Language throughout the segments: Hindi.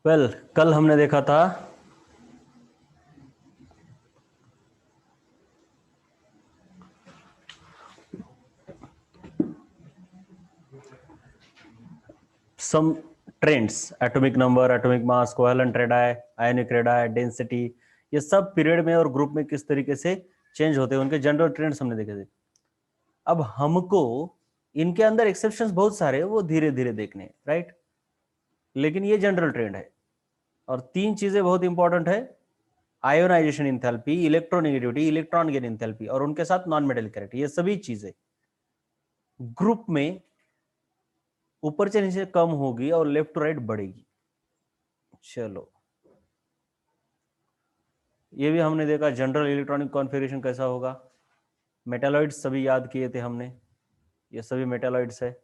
कल हमने देखा था some trends, atomic number, atomic mass, covalent radii, ionic radii, density, ये सब पीरियड में और ग्रुप में किस तरीके से चेंज होते हैं, उनके जनरल ट्रेंड्स हमने देखे थे। अब हमको इनके अंदर एक्सेप्शंस बहुत सारे हैं, वो धीरे धीरे देखने हैं, राइट। लेकिन ये जनरल ट्रेंड है और तीन चीजें बहुत इंपॉर्टेंट है: ionisation enthalpy, electronegativity, electron gain enthalpy, और उनके साथ नॉन मेटेलिक कैरेक्टर। ये सभी चीजें ग्रुप में ऊपर से नीचे कम होगी और लेफ्ट टू राइट बढ़ेगी। चलो, ये भी हमने देखा जनरल इलेक्ट्रॉनिक कॉन्फ़िगरेशन कैसा होगा। मेटालॉइड्स सभी याद किए थे हमने, ये सभी मेटालॉइड्स है।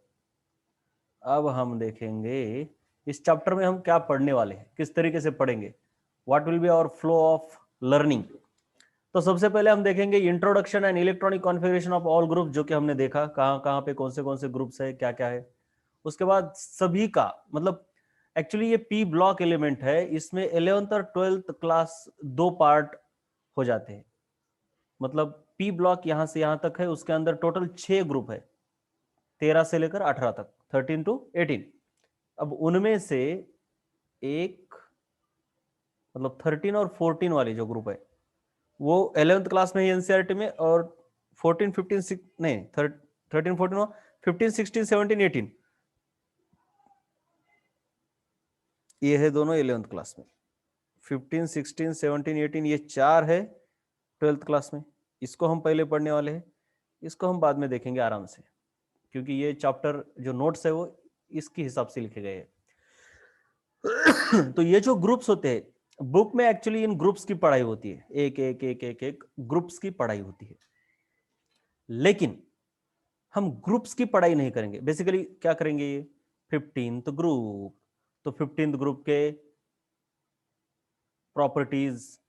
अब हम देखेंगे इस चैप्टर में हम क्या पढ़ने वाले हैं, किस तरीके से पढ़ेंगे, what will be our flow of learning. तो सबसे पहले हम देखेंगे introduction and electronic configuration of all group, जो कि हमने देखा कहाँ कहाँ पे कौन से ग्रुप्स है, क्या क्या है। उसके बाद सभी का मतलब एक्चुअली ये पी ब्लॉक एलिमेंट है, इसमें 11th और 12th क्लास दो पार्ट हो जाते हैं। मतलब पी ब्लॉक यहां से यहां तक है, उसके अंदर टोटल 6 ग्रुप है, 13 से लेकर 18 तक, 13 to 18। अब उनमें से एक मतलब 13 और 14 वाली जो ग्रुप है वो 11th क्लास में ही एनसीईआरटी में, और 14 15 नहीं 13 14 15 16 17 18 ये है दोनों 11th क्लास में। 15 16 17 18 ये चार है 12th क्लास में। इसको हम पहले पढ़ने वाले हैं, इसको हम बाद में देखेंगे आराम से, क्योंकि ये चैप्टर जो नोट्स है वो इसके हिसाब से लिखे गए हैं। तो ये जो ग्रुप्स होते हैं बुक में, एक्चुअली इन ग्रुप्स की पढ़ाई होती है, एक एक एक एक एक ग्रुप्स की पढ़ाई होती है। लेकिन हम ग्रुप्स की पढ़ाई नहीं करेंगे। बेसिकली क्या करेंगे, ये 15th ग्रुप, तो 15th ग्रुप के प्रॉपर्टीज,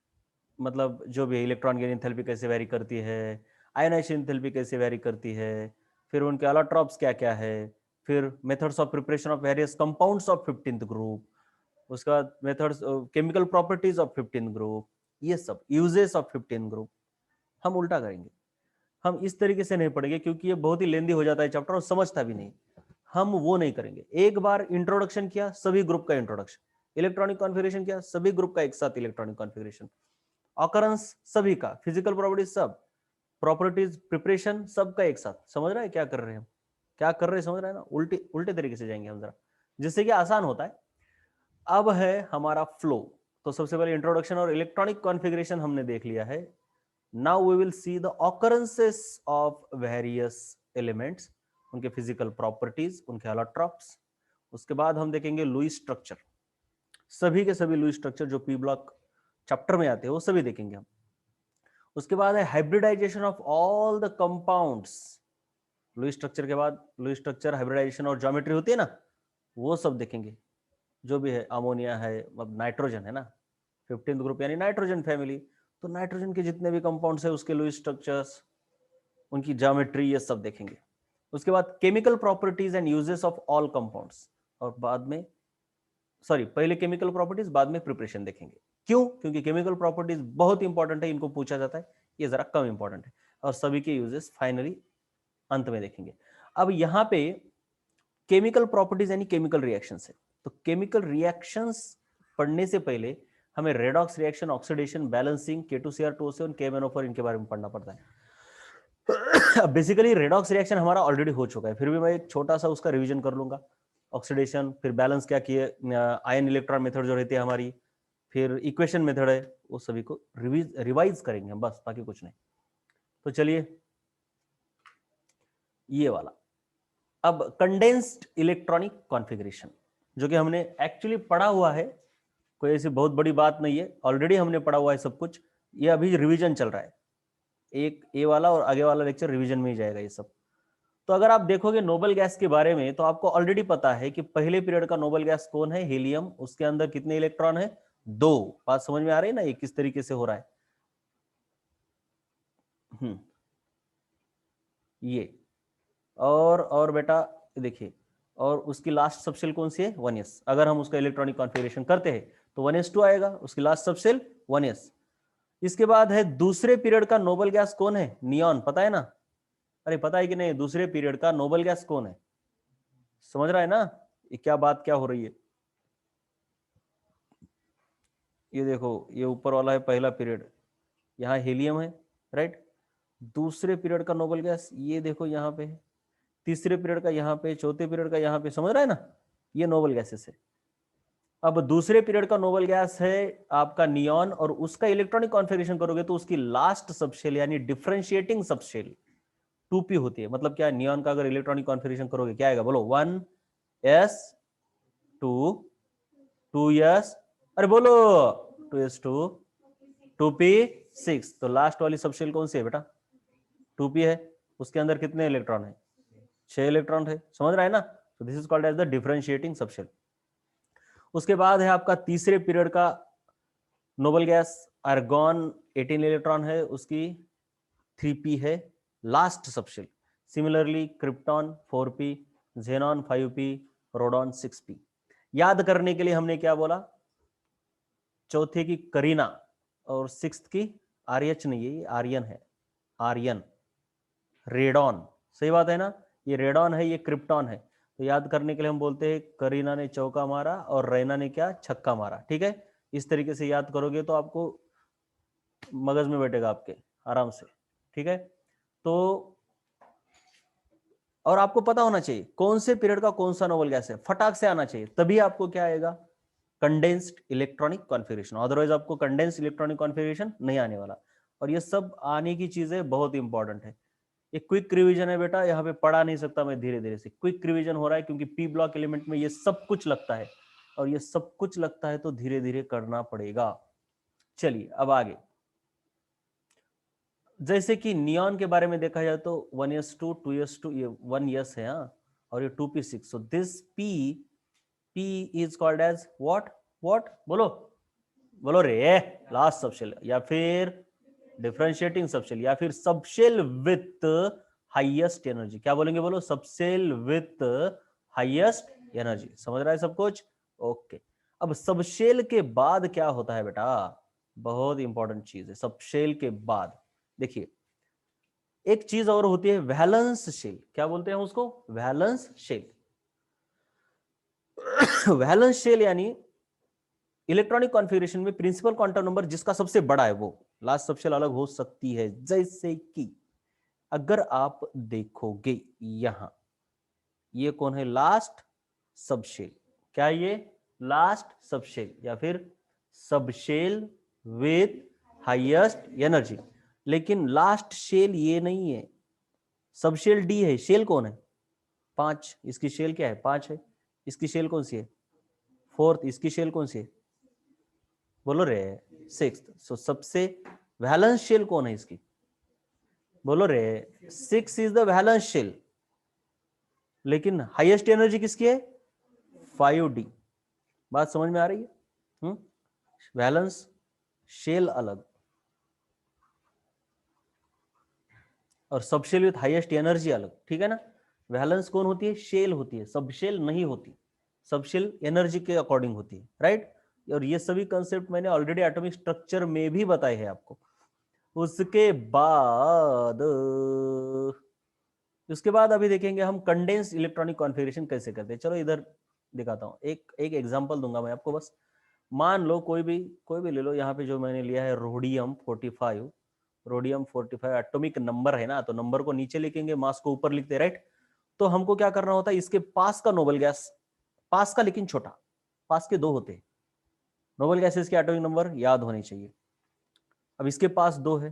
मतलब जो भी इलेक्ट्रॉन गेन एंथैल्पी कैसे वेरी करती है, आयनाइजेशन एंथैल्पी कैसे वेरी करती है, फिर उनके अलोट्रॉप्स क्या क्या है, फिर methods of preparation of various compounds of 15th group, उसके बाद methods chemical properties of 15th group, ये सब यूजेस ऑफ 15th ग्रुप हम उल्टा करेंगे। हम इस तरीके से नहीं पढ़ेंगे क्योंकि ये बहुत ही लेंदी हो जाता है चैप्टर और समझता भी नहीं। हम वो नहीं करेंगे। एक बार इंट्रोडक्शन किया, सभी ग्रुप का इंट्रोडक्शन, इलेक्ट्रॉनिक कॉन्फ़िगरेशन किया, सभी ग्रुप का एक साथ इलेक्ट्रॉनिक कॉन्फ़िगरेशन, ऑकरेंस सभी का, फिजिकल प्रॉपर्टीज सब, प्रॉपर्टीज प्रिपरेशन सबका एक साथ। समझ रहा है क्या कर रहे हैं हम, क्या कर रहे हैं, समझ रहा है ना। उल्टे उल्टे तरीके से जाएंगे हम जरा, जिससे कि आसान होता है। अब है हमारा फ्लो। तो सबसे पहले इंट्रोडक्शन और इलेक्ट्रॉनिक कॉन्फ़िगरेशन हमने देख लिया है। Now we will see the occurrences of various elements, उनके फिजिकल प्रॉपर्टीज, उनके अलोट्रॉप्स। उसके बाद हम देखेंगे लुईस स्ट्रक्चर, सभी के सभी लुईस स्ट्रक्चर जो पी ब्लॉक चैप्टर में आते हैं वो सभी देखेंगे हम। उसके बाद है hybridisation of all the compounds. Lewis structure के बाद लुईस स्ट्रक्चर, हाइब्रिडाइजेशन और ज्योमेट्री होती है ना, वो सब देखेंगे। जो भी है, अमोनिया है, अब नाइट्रोजन है ना, 15th ग्रुप यानी नाइट्रोजन फैमिली, तो नाइट्रोजन के जितने भी कंपाउंड्स है उसके लुईस स्ट्रक्चर्स, उनकी ज्योमेट्री, ये सब देखेंगे। उसके बाद chemical properties and uses of all compounds, और बाद में पहले केमिकल प्रॉपर्टीज बाद में प्रिपरेशन देखेंगे। क्यों? क्योंकि केमिकल प्रॉपर्टीज बहुत इंपॉर्टेंट है, इनको पूछा जाता है, ये जरा कम इंपॉर्टेंट है, और सभी के यूजेस फाइनली अंत में देखेंगे। अब यहां पे केमिकल प्रॉपर्टीज यानी केमिकल रिएक्शंस है, तो केमिकल रिएक्शंस पढ़ने से पहले हमें redox reaction, oxidation, balancing, K2Cr2O7 और KMnO4 इनके बारे में पढ़ना पड़ता है। अब बेसिकली रेडॉक्स रिएक्शन हमारा ऑलरेडी हो चुका है, फिर भी मैं एक छोटा सा उसका रिवीजन कर लूंगा। ऑक्सीडेशन, फिर बैलेंस क्या किए, आयन इलेक्ट्रॉन मेथड जो रहती है हमारी, फिर इक्वेशन मेथड है, वो सभी को रिवाइज करेंगे हम, बस बाकी कुछ नहीं। तो चलिए ये वाला, अब कंडेंस्ड इलेक्ट्रॉनिक कॉन्फ़िगरेशन, जो कि हमने एक्चुअली पढ़ा हुआ है, कोई ऐसी बहुत बड़ी बात नहीं है, ऑलरेडी हमने पढ़ा हुआ है सब कुछ। ये अभी रिवीजन चल रहा है, एक ए वाला और आगे वाला लेक्चर रिवीजन में ही जाएगा ये सब। तो अगर आप देखोगे नोबेल गैस के बारे में, तो आपको ऑलरेडी पता है कि पहले पीरियड का नोबेल गैस कौन है, हीलियम। उसके अंदर कितने इलेक्ट्रॉन है, 2। बात समझ में आ रही है ना, ये किस तरीके से हो रहा है। ये और बेटा देखिए, और उसकी लास्ट सबशेल कौन सी है 1s। अगर हम उसका इलेक्ट्रॉनिक कॉन्फ़िगरेशन करते हैं तो 1s2 आएगा, उसकी लास्ट सबशेल 1s। इसके बाद है दूसरे पीरियड का नोबल गैस कौन है, नियॉन, पता है ना? अरे पता है कि नहीं, दूसरे पीरियड का नोबल गैस कौन है? समझ रहा है ना ये क्या बात क्या हो रही है? ये देखो, ये ऊपर वाला है पहला पीरियड, यहाँ हीलियम है, राइट। दूसरे पीरियड का नोबल गैस ये देखो यहाँ पे है, तीसरे पीरियड का यहाँ पे, चौथे पीरियड का यहाँ पे, समझ रहा है ना? ये नोबल गैसेस है। अब दूसरे पीरियड का नोबल गैस है आपका नियॉन, और उसका इलेक्ट्रॉनिक कॉन्फ़िगरेशन करोगे तो उसकी लास्ट सबशेल यानी डिफरेंशिएटिंग सबशेल 2p होती है। मतलब क्या, नियॉन का अगर इलेक्ट्रॉनिक कॉन्फ़िगरेशन करोगे क्या आएगा, बोलो 1s 2 2s, अरे बोलो 2s2 2p6। तो लास्ट वाली सबशेल कौन सी है बेटा, 2p है। उसके अंदर कितने इलेक्ट्रॉन है, 6 इलेक्ट्रॉन है, समझ रहा है ना? तो this is called as the differentiating subshell. उसके बाद है आपका तीसरे पीरियड का नोबल गैस आर्गॉन, 18 इलेक्ट्रॉन है, उसकी 3p है last subshell. Similarly krypton 4p, xenon 5p, रोडॉन 6p। याद करने के लिए हमने क्या बोला, चौथे की करीना और सिक्स्थ की आर्यच नहीं है, ये आर्यन है, आर्यन। रेडॉन, सही बात है ना, ये रेडॉन है, ये क्रिप्टॉन है। तो याद करने के लिए हम बोलते हैं करीना ने चौका मारा और रैना ने क्या, छक्का मारा। ठीक है, इस तरीके से याद करोगे तो आपको मगज में बैठेगा आपके आराम से। ठीक है, तो और आपको पता होना चाहिए कौन से पीरियड का कौन सा नोबल गैस है, फटाक से आना चाहिए, तभी आपको क्या आएगा, कंडेंस्ड इलेक्ट्रॉनिक कॉन्फ़िगरेशन। अदरवाइज आपको कंडेंस्ड इलेक्ट्रॉनिक कॉन्फ़िगरेशन नहीं आने वाला। और ये सब आने की चीजें बहुत इंपॉर्टेंट है। ये क्विक रिवीजन है बेटा, यहाँ पे पढ़ा नहीं सकता मैं धीरे धीरे से, क्विक रिवीजन हो रहा है क्योंकि पी ब्लॉक एलिमेंट में ये सब कुछ लगता है, और ये सब कुछ लगता है तो धीरे धीरे करना पड़ेगा। चलिए अब आगे, जैसे कि नियॉन के बारे में देखा जाए तो 1s2 2s2, ये 1s है, हाँ, और ये 2p6। So this p is called as what, what बोलो, बोलो रे, लास्ट सबशेल, या फिर डिफरेंशिएटिंग सबशेल, या फिर सबशेल विथ हाईएस्ट एनर्जी। क्या बोलेंगे, बोलो सबशेल विथ हाईएस्ट एनर्जी। समझ रहा है सब कुछ? ओके। अब सबशेल के बाद क्या होता है बेटा, बहुत इंपॉर्टेंट चीज है सबशेल के बाद। देखिए एक चीज और होती है वैलेंस शेल। क्या बोलते हैं उसको, वैलेंस शेल। वैलेंस शेल यानी इलेक्ट्रॉनिक कॉन्फ़िगरेशन में प्रिंसिपल क्वांटम नंबर जिसका सबसे बड़ा है वो लास्ट सबशेल अलग हो सकती है। जैसे कि अगर आप देखोगे यहां, ये कौन है, लास्ट सबशेल। क्या ये लास्ट सबशेल या फिर सबशेल विथ हाईएस्ट एनर्जी। लेकिन लास्ट शेल ये नहीं है, सबशेल डी है। शेल कौन है, 5, इसकी शेल क्या है, 5 है। इसकी शेल कौन सी है, 4th। इसकी शेल कौन सी है, बोलो रे, 6th। सो सबसे वैलेंस शेल कौन है इसकी, बोलो रे, 6 इज द वैलेंस शेल। लेकिन हाईएस्ट एनर्जी किसकी है, 5d। बात समझ में आ रही है? वैलेंस शेल अलग और सबशेल विथ हाईएस्ट एनर्जी अलग, ठीक है ना? वैलेंस कौन होती है, शेल होती है, सबशेल नहीं होती। सबशेल एनर्जी के अकॉर्डिंग होती है, राइट। और ये सभी कंसेप्ट मैंने ऑलरेडी एटॉमिक स्ट्रक्चर में भी बताए हैं आपको। उसके बाद अभी देखेंगे हम कंडेंस्ड इलेक्ट्रॉनिक कॉन्फ़िगरेशन कैसे करते हैं। चलो इधर दिखाता हूँ, एक एग्जांपल दूंगा मैं आपको। बस मान लो कोई भी ले लो, यहाँ पे जो मैंने लिया है रोडियम 45। रोडियम 45 एटॉमिक नंबर है ना, तो नंबर को नीचे लिखेंगे, मास को ऊपर लिखते, राइट। तो हमको क्या करना होता है, इसके पास का नोबल गैस, पास का लेकिन छोटा, पास के 2 होते हैं नोबल गैसेस के एटॉमिक नंबर याद होने चाहिए। अब इसके पास 2 है,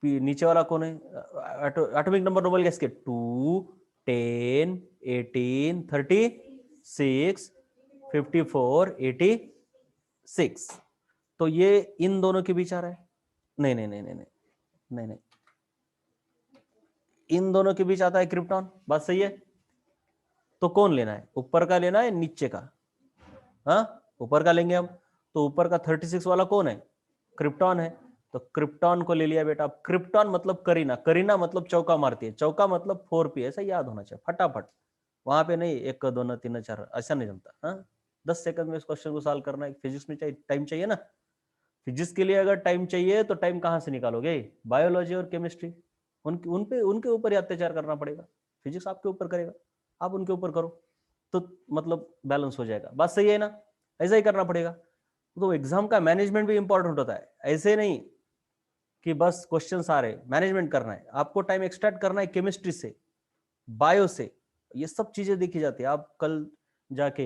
नीचे वाला कौन है, एटॉमिक नंबर नोबल गैस के 2 10 18 36 54 86। तो ये इन दोनों के बीच आ रहा है, नहीं नहीं नहीं नहीं नहीं नहीं नहीं, इन दोनों के बीच आता है क्रिप्टॉन। बात सही है? तो कौन लेना है, ऊपर का लेना है नीचे का, हाँ ऊपर का लेंगे हम। तो ऊपर का 36 वाला कौन है, क्रिप्टॉन है। तो क्रिप्टॉन को ले लिया बेटा। क्रिप्टॉन मतलब करीना, करीना मतलब चौका मारती है, चौका मतलब 4p, ऐसा याद होना चाहिए फटाफट। वहां पे नहीं 1 2 3 4 ऐसा नहीं जमता। हाँ, 10 सेकंड में इस क्वेश्चन को सॉल्व करना है। फिजिक्स में चाहिए टाइम, चाहिए ना। फिजिक्स के लिए अगर टाइम चाहिए तो टाइम कहाँ से निकालोगे? बायोलॉजी और केमिस्ट्री, उनके ऊपर ही अत्याचार करना पड़ेगा। फिजिक्स आपके ऊपर करेगा, आप उनके ऊपर करो, तो मतलब बैलेंस हो जाएगा। बात सही है ना? ऐसा ही करना पड़ेगा। तो एग्जाम का मैनेजमेंट भी इंपॉर्टेंट होता है। ऐसे नहीं कि बस क्वेश्चन आ रहे, मैनेजमेंट करना है आपको, टाइम एक्सट्रैक्ट करना है केमिस्ट्री से, बायो से, ये सब चीजें देखी जाती है। आप कल जाके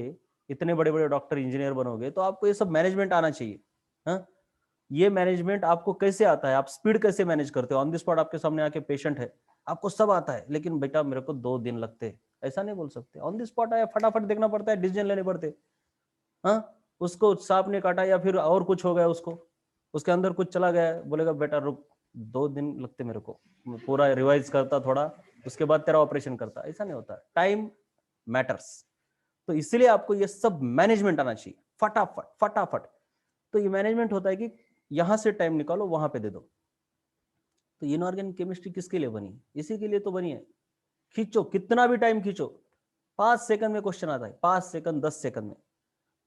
इतने बड़े बड़े डॉक्टर इंजीनियर बनोगे तो आपको ये सब मैनेजमेंट आना चाहिए। हाँ, ये मैनेजमेंट आपको कैसे आता है, आप स्पीड कैसे मैनेज करते हो? ऑन द स्पॉट आपके सामने आके पेशेंट है, आपको सब आता है, लेकिन बेटा मेरे को 2 दिन लगते हैं, ऐसा नहीं बोल सकते। ऑन द स्पॉट आया, फटाफट देखना पड़ता है, डिसीजन लेने पड़ते। हाँ, उसको सांप ने काटा या फिर और कुछ हो गया, उसको उसके अंदर कुछ चला गया, बोलेगा बेटा रुक, 2 दिन लगते मेरे को, पूरा रिवाइज करता थोड़ा, उसके बाद तेरा ऑपरेशन करता। ऐसा नहीं होता, टाइम मैटर्स। तो इसलिए आपको ये सब मैनेजमेंट आना चाहिए, फटाफट फटाफट। तो ये मैनेजमेंट होता है कि यहां से टाइम निकालो, वहां पे दे दो। तो इनऑर्गेनिक केमिस्ट्री किसके लिए बनी? इसी के लिए तो बनी है। खींचो, कितना भी टाइम खींचो, 5 सेकंड में क्वेश्चन आता है, 5 सेकंड 10 सेकंड में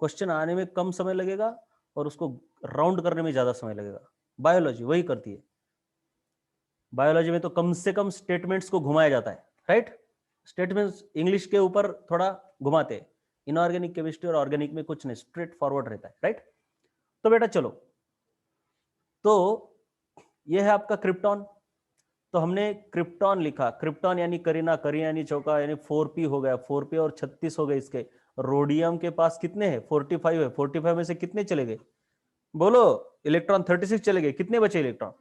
क्वेश्चन आने में कम समय लगेगा और उसको राउंड करने में ज्यादा समय लगेगा। बायोलॉजी वही करती है। बायोलॉजी में तो कम से कम स्टेटमेंट्स को घुमाया जाता है, राइट? स्टेटमेंट्स इंग्लिश के ऊपर थोड़ा घुमाते हैं। इनऑर्गेनिक केमिस्ट्री और ऑर्गेनिक में कुछ नहीं, स्ट्रेट फॉरवर्ड रहता है, राइट? तो बेटा चलो, तो ये है आपका क्रिप्टॉन। तो हमने क्रिप्टॉन लिखा, क्रिप्टॉन यानी करीना, करीना यानी चौका, यानी 4p हो गया, 4p और 36 हो गए इसके। रोडियम के पास कितने हैं? 45 है। 45 में से कितने चले गए बोलो? इलेक्ट्रॉन 36 चले गए, कितने बचे इलेक्ट्रॉन?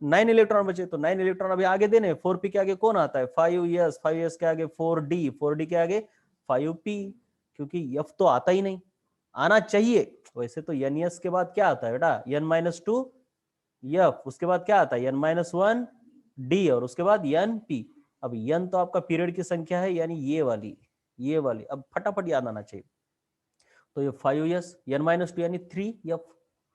9 इलेक्ट्रॉन बचे। तो 9 इलेक्ट्रॉन अभी आगे देने। 4p के आगे कौन आता है? 5s, 5s के आगे 4d, 4d के आगे 5p, क्योंकि f तो आता ही नहीं, आना चाहिए। वैसे तो ns के बाद क्या आता है बेटा? n-2 f, उसके बाद क्या आता है? n-1 d, और उसके बाद np। अब n तो आपका पीरियड की संख्या है, यानी ये वाली, ये वाली। अब फटाफट याद आना चाहिए। तो ये 5s, n-2 यानी 3f,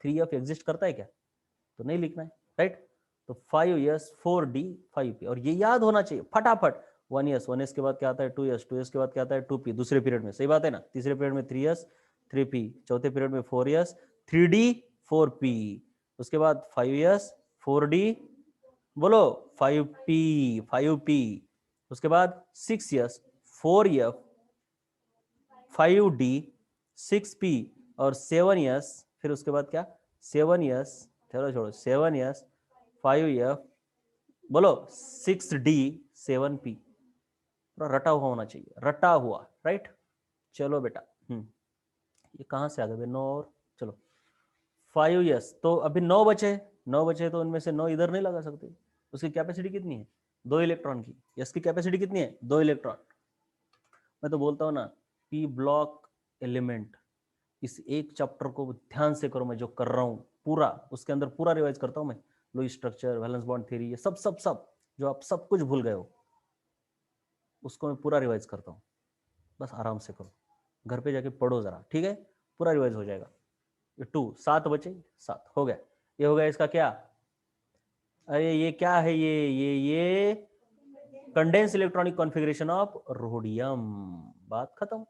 3f एग्जिस्ट करता है क्या? तो नहीं लिखना है, राइट? तो 5s 4d 5p, और ये याद होना चाहिए फटाफट। 1s, 1s के बाद क्या आता है? 2s, 2s के बाद क्या आता है? 2p दूसरे पीरियड में, सही बात है ना? तीसरे पीरियड में 3s 3p, चौथे पीरियड में 4s 3d 4p, उसके बाद 5s 4d, बोलो 5p 5p, उसके बाद 6s 4f 5d 6p, और 7s, फिर उसके बाद क्या? 7s, चलो छोड़ो, 7s 5f, बोलो 6d 7p। रटा हुआ होना चाहिए, रटा हुआ, राइट? चलो बेटा, ये कहां से आ गए 9? और चलो 5s, तो अभी 9 बचे, 9 बचे, तो उनमें से 9 इधर नहीं लगा सकते। उसकी कैपेसिटी कितनी है? 2 इलेक्ट्रॉन की। यस की कैपेसिटी कितनी है? 2 इलेक्ट्रॉन। मैं तो बोलता हूँ ना, पी ब्लॉक एलिमेंट, इस एक चैप्टर को ध्यान से करो। मैं जो कर रहा हूँ पूरा, उसके अंदर पूरा रिवाइज करता हूँ मैं। Lewis structure, valence bond theory, ये सब सब सब जो आप सब कुछ भूल गए हो, उसको मैं पूरा रिवाइज करता हूँ। बस आराम से करो, घर पे जाके पढ़ो जरा, ठीक है? पूरा रिवाइज हो जाएगा। ये 2 7 बचे, 7 हो गया। ये हो गया इसका क्या? अरे ये क्या है? ये condense electronic configuration of rhodium. बात खत्म।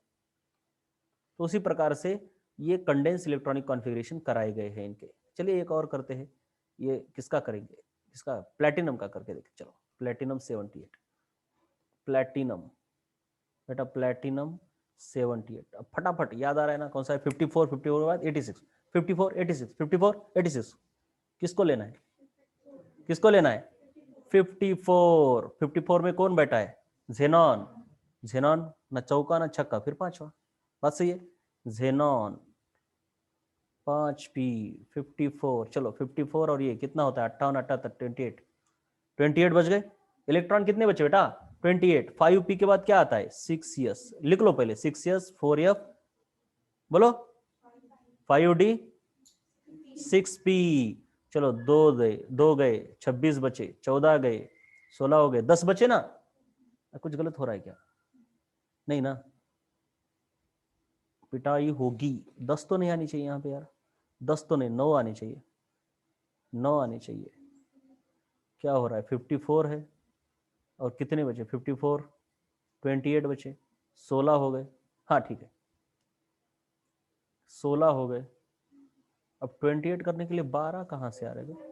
तो उसी प्रकार से ये कंडेंस इलेक्ट्रॉनिक कॉन्फ़िगरेशन कराए गए हैं इनके। चलिए एक और करते हैं। ये किसका करेंगे? इसका प्लेटिनम का करके देखते। चलो प्लेटिनम 78, प्लेटिनम, बेटा प्लेटिनम 78। अब फटाफट याद आ रहा है ना कौन सा है? 54, 54 के बाद 86, 54 86, 54 86। किसको लेना है? किसको लेना है? 54। 54 में कौन बैठा है? जेनॉन। जेनॉन ना चौका ना छक्का, फिर पांचवा। बात सही है। Xenon 5p 54। चलो 54 और ये कितना होता है? 58 78 28, 28 बच गए। इलेक्ट्रॉन कितने बचे बेटा? 28। 5p के बाद क्या आता है? 6s। लिख लो पहले, 6s 4f, बोलो 5d 6p। चलो 2 गए, 2 गए, 26 बचे, 14 गए, 16 हो गए, 10 बचे ना? कुछ गलत हो रहा है क्या? नहीं ना? पिटाई होगी। 10 तो नहीं आनी चाहिए यहाँ पे यार, 10 तो नहीं, 9 आनी चाहिए, 9 आनी चाहिए। क्या हो रहा है? 54 है और कितने बचे? 54 28 बचे, 16 हो गए, हाँ ठीक है 16 हो गए। अब 28 करने के लिए 12 कहाँ से आ रहे हैं?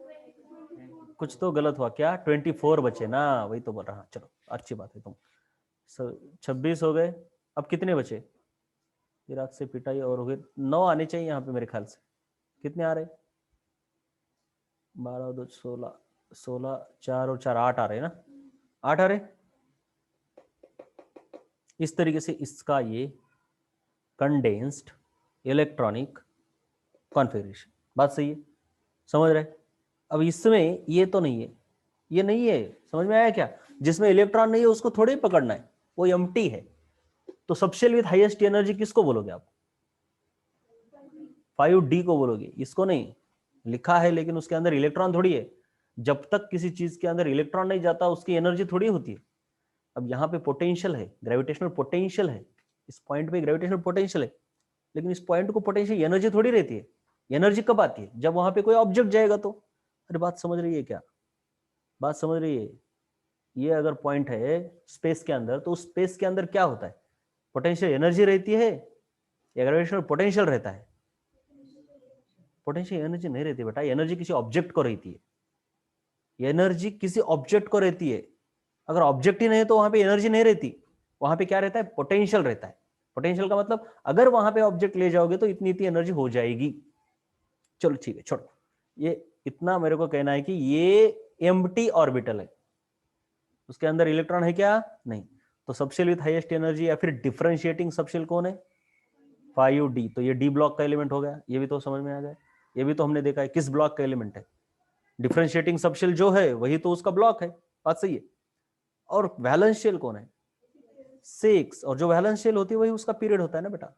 कुछ तो गलत हुआ क्या? 24 बचे ना, वही तो बोल रहा। चलो अच्छी बात है तुम। 26 हो गए। अब कितने बचे? इराक से पिटाई और हो गए 9 आने चाहिए यहाँ पे मेरे ख्याल से। कितने आ रहे? 12 2 16, 16 4 और 4 8 आ रहे हैं ना, 8 आ रहे। इस तरीके से इसका ये कंडेंस्ड इलेक्ट्रॉनिक कॉन्फ़िगरेशन, बात सही है, समझ रहे? अब इसमें ये तो नहीं है, ये नहीं है, समझ में आया क्या? जिसमें इलेक्ट्रॉन नहीं है उसको थोड़ी पकड़ना है, वो एम्प्टी है। तो सबशेल विद हाईएस्ट एनर्जी किसको बोलोगे आप? 5D को बोलोगे, इसको नहीं। लिखा है लेकिन उसके अंदर इलेक्ट्रॉन थोड़ी है। जब तक किसी चीज के अंदर इलेक्ट्रॉन नहीं जाता उसकी एनर्जी थोड़ी होती है। अब यहाँ पे पोटेंशियल है, ग्रेविटेशनल पोटेंशियल है, इस पॉइंट पे ग्रेविटेशनल पोटेंशियल है, लेकिन इस पॉइंट को पोटेंशियल एनर्जी थोड़ी रहती है। एनर्जी कब आती है? जब वहां पे कोई ऑब्जेक्ट जाएगा तो। अरे बात समझ रही है क्या? बात समझ रही है? ये अगर पॉइंट है स्पेस के अंदर, तो उस स्पेस के अंदर क्या होता है? पोटेंशियल एनर्जी रहती है या ग्रेविटेशनल पोटेंशियल रहता है? पोटेंशियल एनर्जी नहीं रहती बेटा, एनर्जी किसी ऑब्जेक्ट को रहती है। एनर्जी किसी ऑब्जेक्ट को रहती है। अगर ऑब्जेक्ट ही नहीं तो वहां पे एनर्जी नहीं रहती, वहां पे क्या रहता है? पोटेंशियल रहता है। पोटेंशियल का मतलब अगर वहां पे ऑब्जेक्ट ले जाओगे तो इतनी इतनी एनर्जी हो जाएगी। चलो ठीक है छोड़ो, ये इतना मेरे को कहना है कि ये एम्प्टी ऑर्बिटल है, उसके अंदर इलेक्ट्रॉन है क्या? नहीं। तो सबशेल विथ हाईएस्ट एनर्जी या फिर डिफरेंशिएटिंग सबशेल कौन है? 5D। तो ये डी ब्लॉक का एलिमेंट हो गया, ये भी तो समझ में आ गया। ये भी तो हमने देखा है किस ब्लॉक का एलिमेंट है। डिफरेंशिएटिंग सबशेल जो है वही तो उसका ब्लॉक है, बात सही है। और वैलेंस शेल कौन है? 6। और जो वैलेंस शेल होती है वही उसका पीरियड होता है ना बेटा,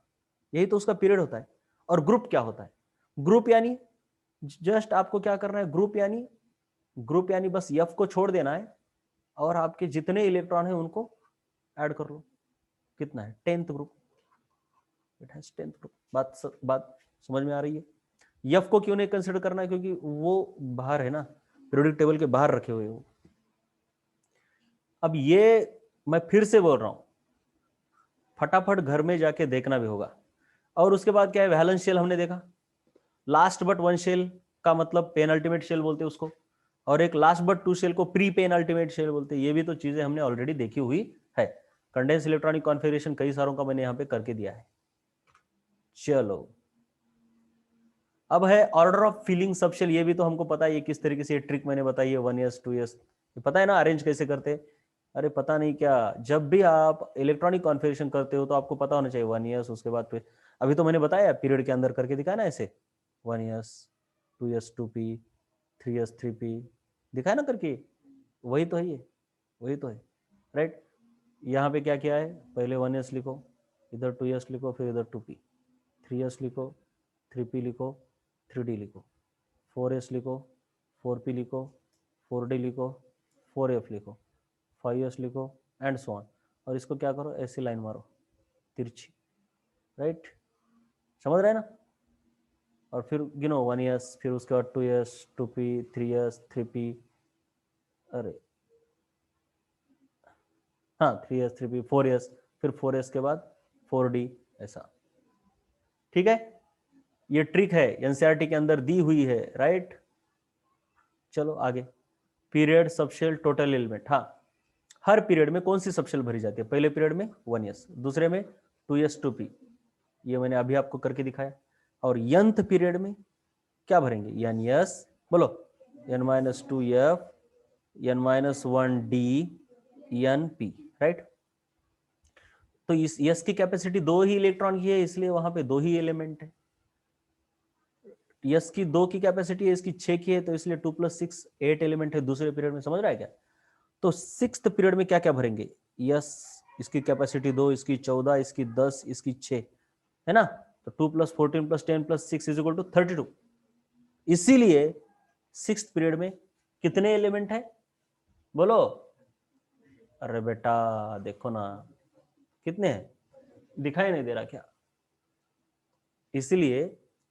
यही तो उसका पीरियड होता है। और ग्रुप क्या होता है? ग्रुप यानी जस्ट आपको क्या करना है? ग्रुप यानी बस F को छोड़ देना है और आपके जितने इलेक्ट्रॉन है उनको ऐड कर लो। कितना है? 10th group. It has 10th group. बात समझ में आ रही है? F को क्यों नहीं कंसिडर करना है? क्योंकि वो बाहर है ना, पीरियोडिक टेबल के बाहर रखे हुए हो। अब ये मैं फिर से बोल रहा हूं, फटाफट घर में जाके देखना भी होगा। और उसके बाद क्या है? वैलेंस शेल हमने देखा, लास्ट बट वन शेल का मतलब पेन अल्टीमेट शेल बोलते हैं उसको, और एक लास्ट बट टू शेल को प्री पेन अल्टीमेट शेल बोलते हैं। ये भी तो चीजें हमने ऑलरेडी देखी हुई है। कंडेंस इलेक्ट्रॉनिक कॉन्फ़िगरेशन कई सारों का मैंने यहाँ पे करके दिया है। चलो अब है ऑर्डर ऑफ फिलिंग सबशेल। ये भी तो हमको पता है, ये किस तरीके से ट्रिक मैंने बताई है, 1s 2s, पता है ना अरेंज कैसे करते हैं। अरे पता नहीं क्या, जब भी आप इलेक्ट्रॉनिक कॉन्फ़िगरेशन करते हो तो आपको पता होना चाहिए 1s, उसके बाद फिर अभी तो मैंने बताया पीरियड के अंदर करके दिखाया ना ऐसे, 1s 2s 2p 3s 3p, दिखाया ना करके। वही तो है ये, वही तो है, राइट। यहाँ पे क्या किया है? पहले 1s लिखो, इधर 2s लिखो, फिर इधर 2p, 3s लिखो, 3p लिखो, 3d लिखो, 4s लिखो, 4p लिखो, 4d लिखो, 4f लिखो, 5s लिखो, एंड सो ऑन। और इसको क्या करो? ऐसी लाइन मारो तिरछी, राइट, समझ रहे हैं ना? और फिर गिनो 1s, फिर उसके बाद 2s 2p 3s 3p, अरे हाँ 3s 3p 4s, फिर 4s के बाद 4d, ऐसा। ठीक है, ये ट्रिक है एनसीईआरटी के अंदर दी हुई है, राइट। चलो आगे, पीरियड सबशेल टोटल एलिमेंट। हाँ, हर पीरियड में कौन सी सबशेल भरी जाती है? पहले पीरियड में 1s, दूसरे में 2s 2p, ये मैंने अभी आपको करके दिखाया। और nth पीरियड में क्या भरेंगे? ns, बोलो, n-2f n-1d np, राइट। तो इस s की कैपेसिटी 2 ही इलेक्ट्रॉन की है, इसलिए वहां पे 2 ही एलिमेंट है। यस की 2 की कैपेसिटी है, इसकी 6 की है, तो इसलिए 2 + 6 8 एलिमेंट है दूसरे पीरियड में, समझ रहा है क्या? तो 6th पीरियड में क्या क्या भरेंगे? यस, इसकी कैपेसिटी 2, इसकी 14, इसकी 10, इसकी 6, है ना? तो 2 + 14 + 10 + 6 = 32। इसीलिए 6th पीरियड में कितने एलिमेंट है? बोलो। अरे बेटा देखो ना, कितने हैं? दिखाई नहीं दे रहा क्या? इसीलिए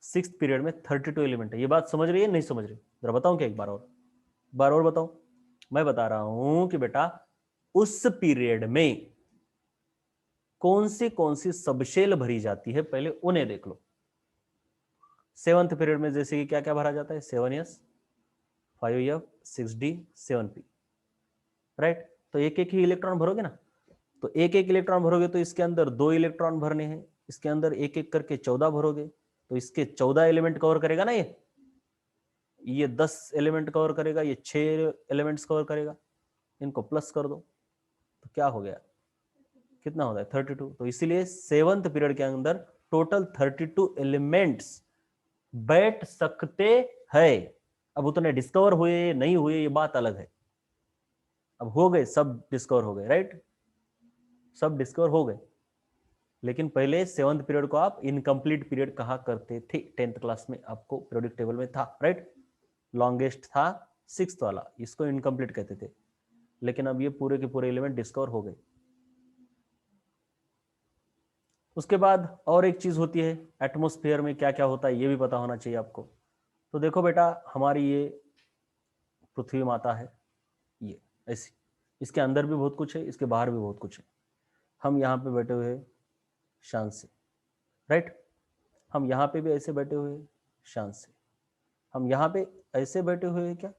6th पीरियड में 32 एलिमेंट है। ये बात समझ रही है नहीं समझ रही? जरा बताऊं क्या, एक बार और बताऊं? मैं बता रहा हूं कि बेटा उस पीरियड में कौन सी सबशेल भरी जाती है, पहले उन्हें देख लो। 7th पीरियड में जैसे कि क्या क्या भरा जाता है, 7s, 5f, 6d, 7p, right. तो एक एक ही इलेक्ट्रॉन भरोगे ना, तो एक एक इलेक्ट्रॉन भरोगे तो इसके अंदर 2 इलेक्ट्रॉन भरने हैं, इसके अंदर एक एक करके 14 भरोगे तो इसके 14 एलिमेंट कवर करेगा ना, ये 10 एलिमेंट कवर करेगा, ये 6 एलिमेंट्स कवर करेगा, इनको प्लस कर दो तो क्या हो गया, कितना होता है 32। तो इसीलिए 7th पीरियड के अंदर टोटल 32 एलिमेंट्स बैठ सकते हैं। अब उतने डिस्कवर हुए नहीं हुए ये बात अलग है, अब हो गए, सब डिस्कवर हो गए, राइट, सब डिस्कवर हो गए। लेकिन पहले 7th पीरियड को आप इनकम्प्लीट पीरियड कहा करते थे, 10th क्लास में आपको पीरियोडिक टेबल में था, राइट। लॉन्गेस्ट था 6th वाला, इसको इनकम्प्लीट कहते थे। लेकिन अब ये पूरे के पूरे एलिमेंट डिस्कवर हो गए। उसके बाद और एक चीज होती है, एटमॉस्फेयर में क्या क्या होता है ये भी पता होना चाहिए आपको। तो देखो बेटा, हमारी ये पृथ्वी माता है, ये ऐसी, इसके अंदर भी बहुत कुछ है, इसके बाहर भी बहुत कुछ है। हम यहाँ पे बैठे हुए शान से, राइट, हम यहाँ पे भी ऐसे बैठे हुए शान से, हम यहाँ पे ऐसे बैठे हुए हैं क्या,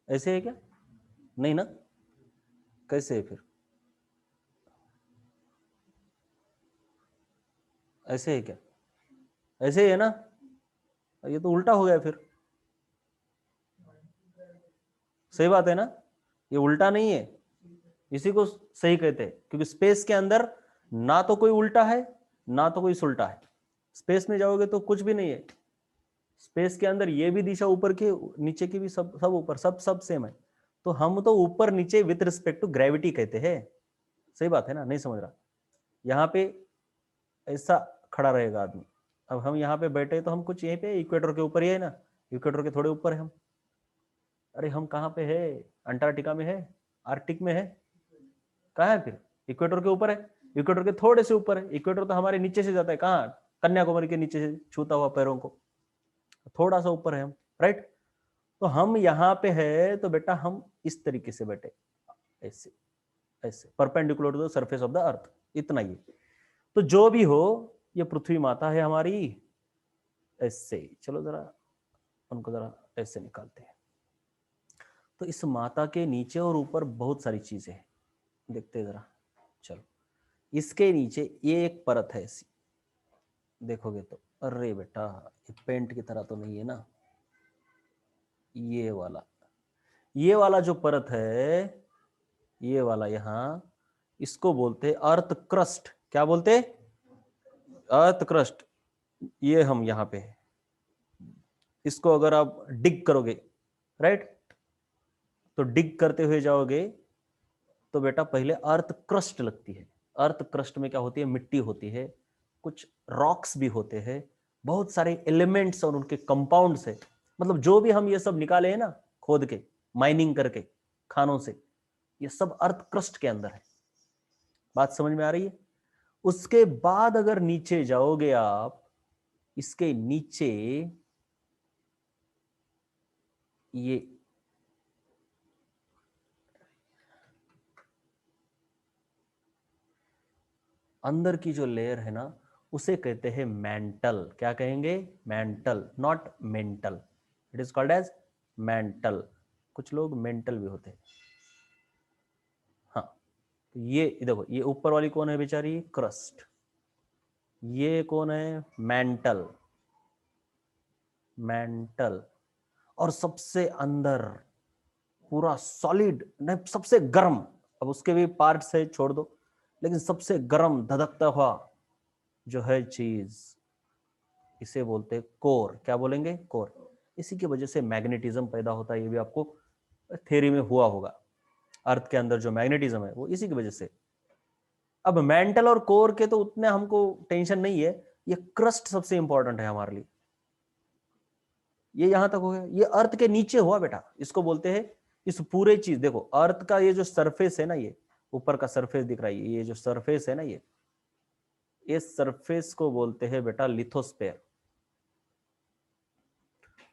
ऐसे है क्या, नहीं ना, कैसे है फिर, ऐसे है क्या, ऐसे ही है ना, ये तो उल्टा हो गया फिर, सही बात है ना, ये उल्टा नहीं है, इसी को सही कहते हैं, क्योंकि स्पेस के अंदर ना तो कोई उल्टा है ना तो कोई सुलटा है। स्पेस में जाओगे तो कुछ भी नहीं है, स्पेस के अंदर ये भी दिशा ऊपर की, नीचे की भी, सब सब ऊपर, सब सब सेम है। तो हम तो ऊपर नीचे विथ रिस्पेक्ट टू ग्रेविटी कहते हैं, सही बात है ना, नहीं समझ रहा, यहाँ पे ऐसा खड़ा रहेगा आदमी, अब हम यहाँ पे बैठे तो हम कुछ यहीं पे इक्वेटर के ऊपर ही है ना, इक्वेटर के थोड़े ऊपर है हम, अरे हम कहाँ पे है, अंटार्कटिका में है, आर्कटिक में है, कहाँ है फिर, इक्वेटर के ऊपर है, इक्वेटर के थोड़े से ऊपर है, इक्वेटर तो हमारे नीचे से जाता है, कहाँ, कन्याकुमारी के नीचे से छूता हुआ पैरों को, थोड़ा सा ऊपर है हम, राइट। तो हम यहाँ पे है तो बेटा हम इस तरीके से बैठे, ऐसे ऐसे perpendicular to the surface of the earth, इतना ही। तो जो भी हो, ये पृथ्वी माता है हमारी, ऐसे, चलो जरा उनको जरा ऐसे निकालते हैं। तो इस माता के नीचे और ऊपर बहुत सारी चीजें हैं, देखते हैं जरा, चलो। इसके नीचे ये एक परत है ऐसी, देखोगे तो, अरे बेटा ये पेंट की तरह तो नहीं है ना, ये वाला जो परत है, ये वाला यहाँ, इसको बोलते हैं अर्थ क्रस्ट, क्या बोलते हैं, अर्थ क्रस्ट। ये हम यहाँ पे है, इसको अगर आप डिग करोगे, राइट, तो डिग करते हुए जाओगे तो बेटा पहले अर्थ क्रस्ट लगती है। अर्थ क्रस्ट में क्या होती है, मिट्टी होती है, कुछ रॉक्स भी होते हैं, बहुत सारे एलिमेंट्स और उनके कंपाउंड्स है, मतलब जो भी हम ये सब निकाले हैं ना खोद के, माइनिंग करके खानों से, ये सब अर्थ क्रस्ट के अंदर है। बात समझ में आ रही है। उसके बाद अगर नीचे जाओगे आप, इसके नीचे ये अंदर की जो लेयर है ना, उसे कहते हैं मेंटल। क्या कहेंगे, mantle, not mantle, it is called as mantle. कुछ लोग मेंटल भी होते हैं। हाँ, तो ये देखो, ये ऊपर वाली कौन है बेचारी, क्रस्ट, ये कौन है, मेंटल, मेंटल। और सबसे अंदर पूरा सॉलिड, नहीं सबसे गर्म, अब उसके भी पार्ट्स है छोड़ दो, लेकिन सबसे गर्म धधकता हुआ जो है चीज, इसे बोलते हैं कोर। क्या बोलेंगे, कोर। इसी की वजह से मैग्नेटिज्म पैदा होता है, ये भी आपको थ्योरी में हुआ होगा। अर्थ के अंदर जो मैग्नेटिज्म है वो इसी की वजह से। अब मेंटल और कोर के तो उतने हमको टेंशन नहीं है, ये क्रस्ट सबसे इंपॉर्टेंट है हमारे लिए। ये यहां तक हो गया, ये अर्थ के नीचे हुआ बेटा, इसको बोलते हैं, इस पूरे चीज देखो, अर्थ का ये जो सरफेस है ना, ये ऊपर का सरफेस दिख रहा है, ये जो सरफेस है ना, ये सरफेस को बोलते हैं बेटा लिथोस्फेयर।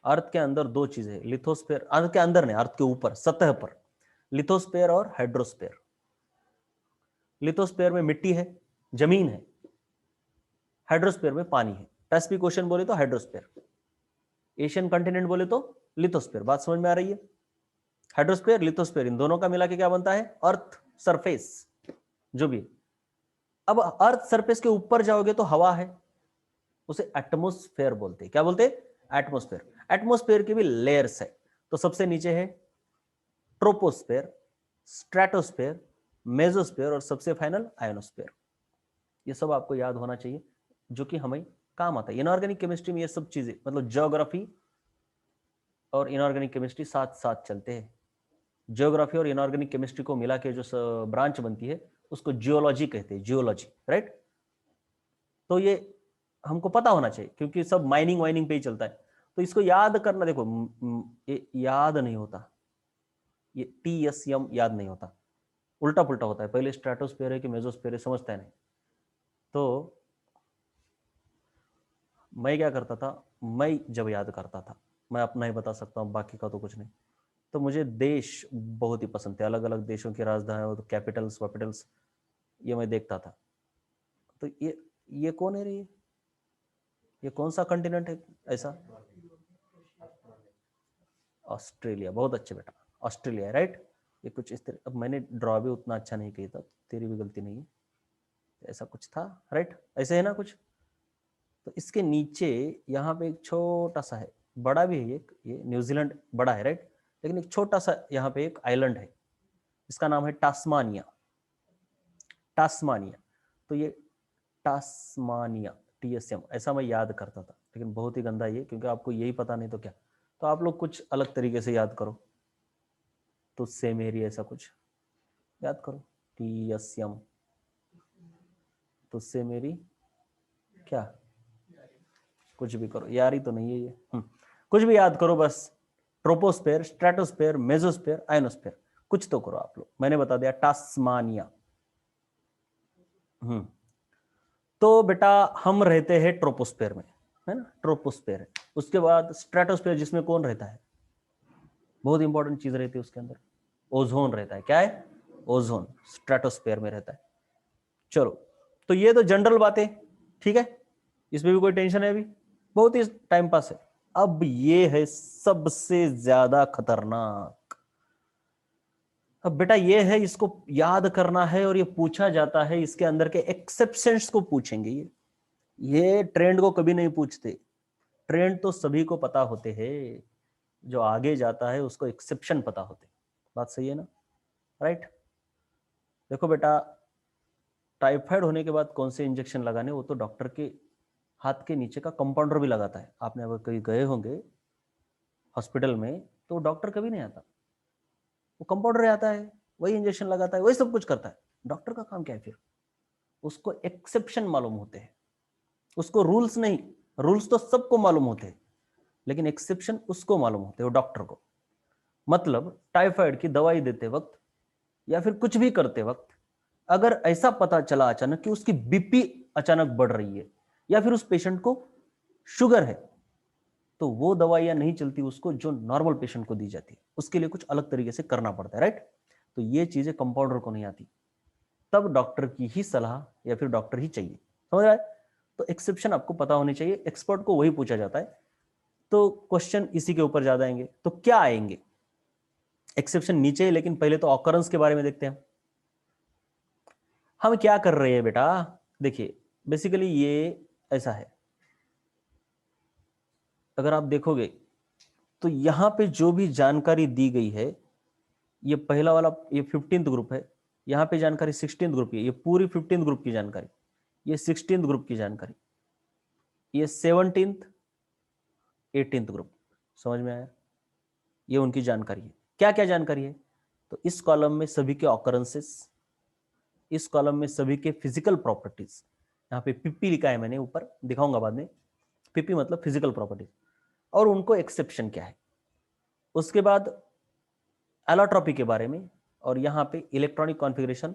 अर्थ के अंदर दो चीजें, लिथोस्फेयर, अर्थ के अंदर नहीं, अर्थ के ऊपर सतह पर लिथोस्फेयर और हाइड्रोस्फेयर। लिथोस्फीयर में मिट्टी है, जमीन है, हाइड्रोस्फीयर में पानी है। पैसिफिक ओशन बोले तो हाइड्रोस्फीयर, एशियन कॉन्टिनेंट बोले तो लिथोस्फीयर। बात समझ में आ रही है? हाइड्रोस्फीयर, लिथोस्फीयर, इन दोनों का मिला के क्या बनता है? अर्थ सरफेस, जो भी। अब अर्थ सरफेस के ऊपर जाओगे तो हवा है, उसे एटमोस्फेयर बोलते हैं। क्या बोलते हैं? एटमोस्फेयर। एटमोस्फेयर की भी लेयर्स है, तो सबसे नीचे है ट्रोपोस्फेयर, स्ट्रेटोस्फेयर, मेसोस्फेयर और सबसे फाइनल आयोनोस्फेयर। ये सब आपको याद होना चाहिए, जो कि हमें काम आता है। इनऑर्गेनिक केमिस्ट्री में ये सब चीजें, मतलब ज्योग्राफी और इनऑर्गेनिक केमिस्ट्री साथ साथ चलते हैं। ज्योग्राफी और इनऑर्गेनिक केमिस्ट्री को मिला के जो ब्रांच बनती है उसको जियोलॉजी कहते हैं, जियोलॉजी, राइट। तो ये हमको पता होना चाहिए, क्योंकि सब माइनिंग वाइनिंग पे ही चलता है। तो इसको याद करना, देखो ये याद नहीं होता, ये TSM याद नहीं होता, उल्टा पुल्टा होता है। पहले स्ट्रेटोस्फीयर है कि मेसोस्फीयर है समझता है नहीं। तो मैं क्या करता था, मैं जब याद करता था, मैं अपना ही बता सकता हूँ, बाकी का तो कुछ नहीं। तो मुझे देश बहुत ही पसंद थे, अलग अलग देशों की राजधानी और कैपिटल्स वैपिटल्स, ये मैं देखता था। तो ये कौन है रे? ये कौन सा कंटिनेंट है ऐसा? ऑस्ट्रेलिया। बहुत अच्छे बेटा, ऑस्ट्रेलिया, राइट। ये कुछ इस तरह, अब मैंने ड्रॉ भी उतना अच्छा नहीं किया था, तेरी भी गलती नहीं है, ऐसा कुछ था, राइट। ऐसे है ना कुछ। तो इसके नीचे यहाँ पे एक छोटा सा है, बड़ा भी है ये न्यूजीलैंड बड़ा है, राइट। लेकिन एक छोटा सा यहाँ पे एक आइलैंड है, इसका नाम है टास्मानिया। टास्मानिया। तो ये टास्मानिया, TSM, ऐसा मैं याद करता था, लेकिन बहुत ही गंदा ये, क्योंकि आपको यही पता नहीं तो क्या। तो आप लोग कुछ अलग तरीके से याद करो, तुझसे मेरी, ऐसा कुछ याद करो। TSM, तुझसे मेरी क्या, कुछ भी करो, यारी तो नहीं है ये। कुछ भी याद करो बस। ट्रोपोस्फेयर, स्ट्रेटोस्फेयर, मेसोस्फेयर, आयोनोस्फेयर, कुछ तो करो आप लोग। मैंने बता दिया टास्मानिया। तो बेटा हम रहते हैं ट्रोपोस्फेयर में, है ना, ट्रोपोस्फेयर है। उसके बाद स्ट्रेटोस्फेयर, जिसमें कौन रहता है? बहुत इंपॉर्टेंट चीज रहती है उसके अंदर, ओजोन रहता है। क्या है? ओजोन स्ट्रेटोस्फेयर में रहता है। चलो, तो ये तो जनरल बातें, ठीक है, इसमें भी कोई टेंशन है अभी? बहुत ही टाइम पास है। अब ये है सबसे ज्यादा खतरनाक। अब बेटा ये है, इसको याद करना है, और ये पूछा जाता है, इसके अंदर के एक्सेप्शंस को पूछेंगे। ये ट्रेंड को कभी नहीं पूछते, ट्रेंड तो सभी को पता होते हैं, जो आगे जाता है उसको एक्सेप्शन पता होते। बात सही है ना, राइट। देखो बेटा, टाइफाइड होने के बाद कौन से इंजेक्शन लगाने, वो तो डॉक्टर के हाथ के नीचे का कंपाउंडर भी लगाता है। आपने अगर कहीं गए होंगे हॉस्पिटल में, तो डॉक्टर कभी नहीं आता, वो कंपाउंडर आता है, वही इंजेक्शन लगाता है, वही सब कुछ करता है। डॉक्टर का काम क्या है फिर? उसको एक्सेप्शन मालूम होते हैं, उसको रूल्स नहीं। रूल्स तो सबको मालूम होते हैं, लेकिन एक्सेप्शन उसको मालूम होते हैं, वो डॉक्टर को। मतलब टाइफाइड की दवाई देते वक्त या फिर कुछ भी करते वक्त, अगर ऐसा पता चला अचानक कि उसकी BP अचानक बढ़ रही है, या फिर उस पेशेंट को शुगर है, तो वो दवाइयां नहीं चलती उसको, जो नॉर्मल पेशेंट को दी जाती है। उसके लिए कुछ अलग तरीके से करना पड़ता है, राइट। तो ये चीजें कंपाउंडर को नहीं आती, तब डॉक्टर की ही सलाह या फिर डॉक्टर ही चाहिए, समझ रहा है। तो एक्सेप्शन आपको पता होनी चाहिए, एक्सपर्ट को वही पूछा जाता है। तो क्वेश्चन इसी के ऊर ज्यादा आएंगे। तो क्या आएंगे? एक्सेप्शन नीचे है, लेकिन पहले तो ऑकरेंस के बारे में देखते हैं। हम क्या कर रहे हैं बेटा, देखिए, बेसिकली ये ऐसा है, अगर आप देखोगे तो यहां पे जो भी जानकारी दी गई है, ये पहला वाला, ये 15th ग्रुप है, यहां पे जानकारी 16th ग्रुप की, ये पूरी 15th ग्रुप की जानकारी, ये 16th ग्रुप की जानकारी, ये 17th 18th ग्रुप। समझ में आया? ये उनकी जानकारी है। क्या क्या जानकारी है? तो इस कॉलम में सभी के ऑकरेंसेस, इस कॉलम में सभी के फिजिकल प्रॉपर्टीज, यहाँ पे PP लिखा है मैंने, ऊपर दिखाऊंगा बाद में। PP मतलब फिजिकल प्रॉपर्टीज, और उनको एक्सेप्शन क्या है। उसके बाद एलोट्रॉपी के बारे में, और यहाँ पे इलेक्ट्रॉनिक कॉन्फ़िगरेशन,